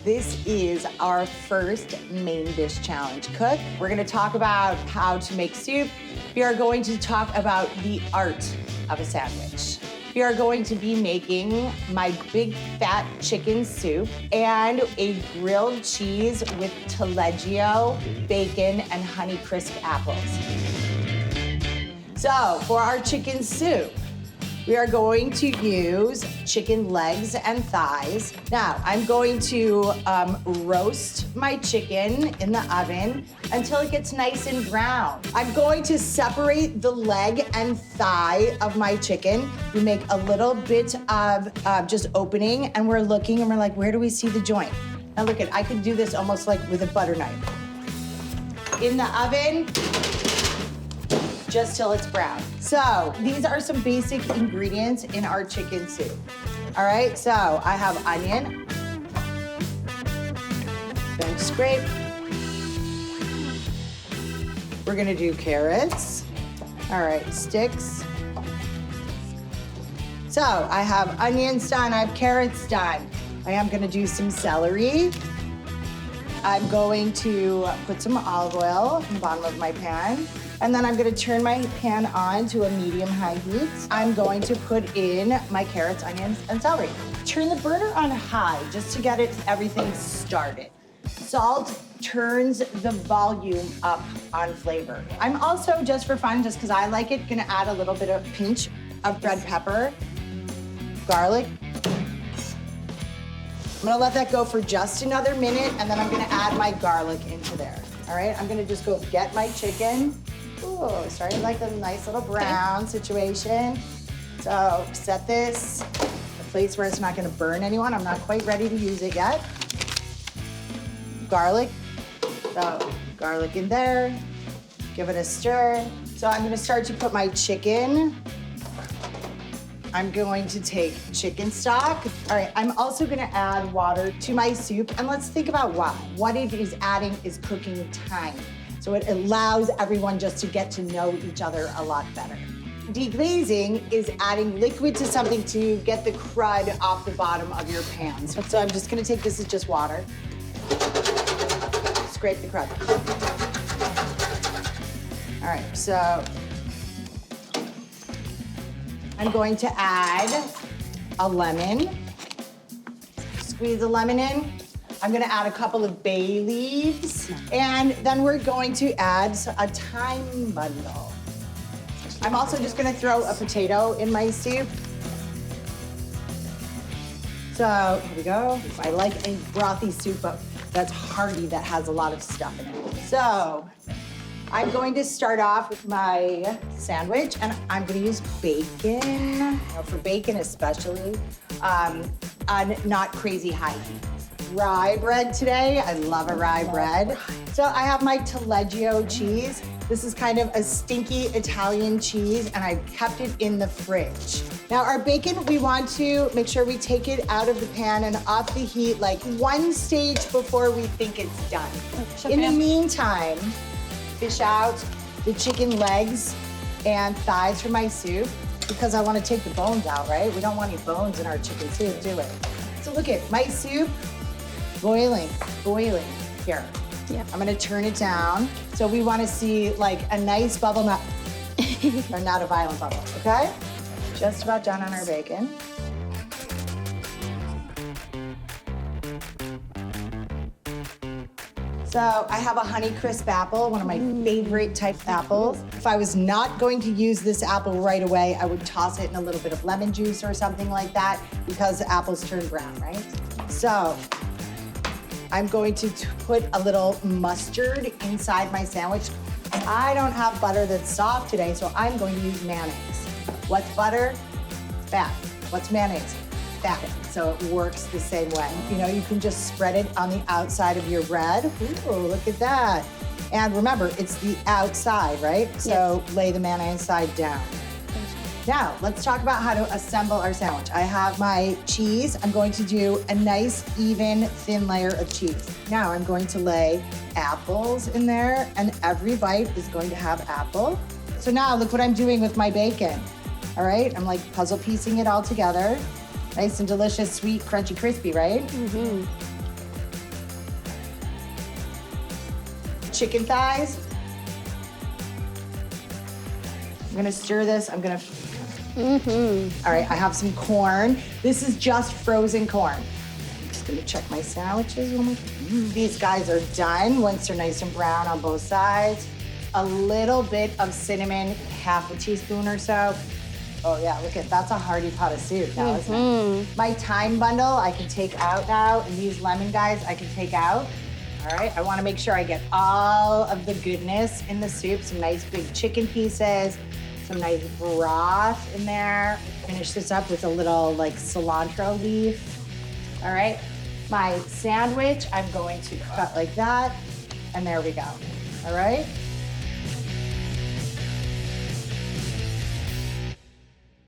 this is our first main dish challenge. Cook, we're gonna talk about how to make soup. We are going to talk about the art of a sandwich. We are going to be making my big fat chicken soup and a grilled cheese with Taleggio, bacon, and Honeycrisp apples. So for our chicken soup, we are going to use chicken legs and thighs. Now, I'm going to roast my chicken in the oven until it gets nice and brown. I'm going to separate the leg and thigh of my chicken. We make a little bit of just opening, and we're looking and we're like, where do we see the joint? Now look I could do this almost like with a butter knife. In the oven, just till it's brown. So these are some basic ingredients in our chicken soup. All right, so I have onion, bench scrape. We're gonna do carrots. All right, sticks. So I have onions done, I have carrots done. I am gonna do some celery. I'm going to put some olive oil in the bottom of my pan. And then I'm gonna turn my pan on to a medium-high heat. I'm going to put in my carrots, onions, and celery. Turn the burner on high just to get everything started. Salt turns the volume up on flavor. I'm also, just for fun, just because I like it, gonna add a little bit of pinch of red pepper, garlic. I'm gonna let that go for just another minute, and then I'm gonna add my garlic into there. All right, I'm gonna just go get my chicken. Ooh, starting like a nice little brown situation. So set this in a place where it's not gonna burn anyone. I'm not quite ready to use it yet. Garlic, so garlic in there. Give it a stir. So I'm gonna start to put my chicken. I'm going to take chicken stock. All right, I'm also gonna add water to my soup, and let's think about why. What it is adding is cooking time. So it allows everyone just to get to know each other a lot better. Deglazing is adding liquid to something to get the crud off the bottom of your pan. So I'm just gonna take this as just water. Scrape the crud. All right, so I'm going to add a lemon. Squeeze a lemon in. I'm gonna add a couple of bay leaves, and then we're going to add a thyme bundle. I'm also just gonna throw a potato in my soup. So here we go. I like a brothy soup that's hearty, that has a lot of stuff in it. So I'm going to start off with my sandwich, and I'm gonna use bacon, for bacon especially, on not crazy high heat. Rye bread today. I love a rye bread. So I have my Taleggio cheese. This is kind of a stinky Italian cheese, and I've kept it in the fridge. Now our bacon, we want to make sure we take it out of the pan and off the heat like one stage before we think it's done. In the meantime, fish out the chicken legs and thighs from my soup, because I want to take the bones out, right? We don't want any bones in our chicken soup, do we? So look at my soup. Boiling here. Yeah. I'm gonna turn it down. So we wanna see like a nice bubble, not, or not a violent bubble, okay? Just about done on our bacon. So I have a Honeycrisp apple, one of my favorite type of apples. If I was not going to use this apple right away, I would toss it in a little bit of lemon juice or something like that, because the apples turn brown, right? So I'm going to put a little mustard inside my sandwich. I don't have butter that's soft today, so I'm going to use mayonnaise. What's butter? Fat. What's mayonnaise? Fat. So it works the same way. You know, you can just spread it on the outside of your bread. Ooh, look at that. And remember, it's the outside, right? So lay the mayonnaise side down. Now, let's talk about how to assemble our sandwich. I have my cheese. I'm going to do a nice, even, thin layer of cheese. Now, I'm going to lay apples in there, and every bite is going to have apple. So now, look what I'm doing with my bacon. All right, I'm like puzzle piecing it all together. Nice and delicious, sweet, crunchy, crispy, right? Mm-hmm. chicken thighs. I'm gonna stir this. I'm gonna, all right, I have some corn. This is just frozen corn. I'm just gonna check my sandwiches. These guys are done once they're nice and brown on both sides. A little bit of cinnamon, half a teaspoon or so. Oh yeah, look at, that's a hearty pot of soup now, isn't it? My thyme bundle I can take out now, and these lemon guys I can take out. All right, I wanna make sure I get all of the goodness in the soup, some nice big chicken pieces, some nice broth in there. Finish this up with a little like cilantro leaf. All right, my sandwich I'm going to cut like that, and there we go. All right.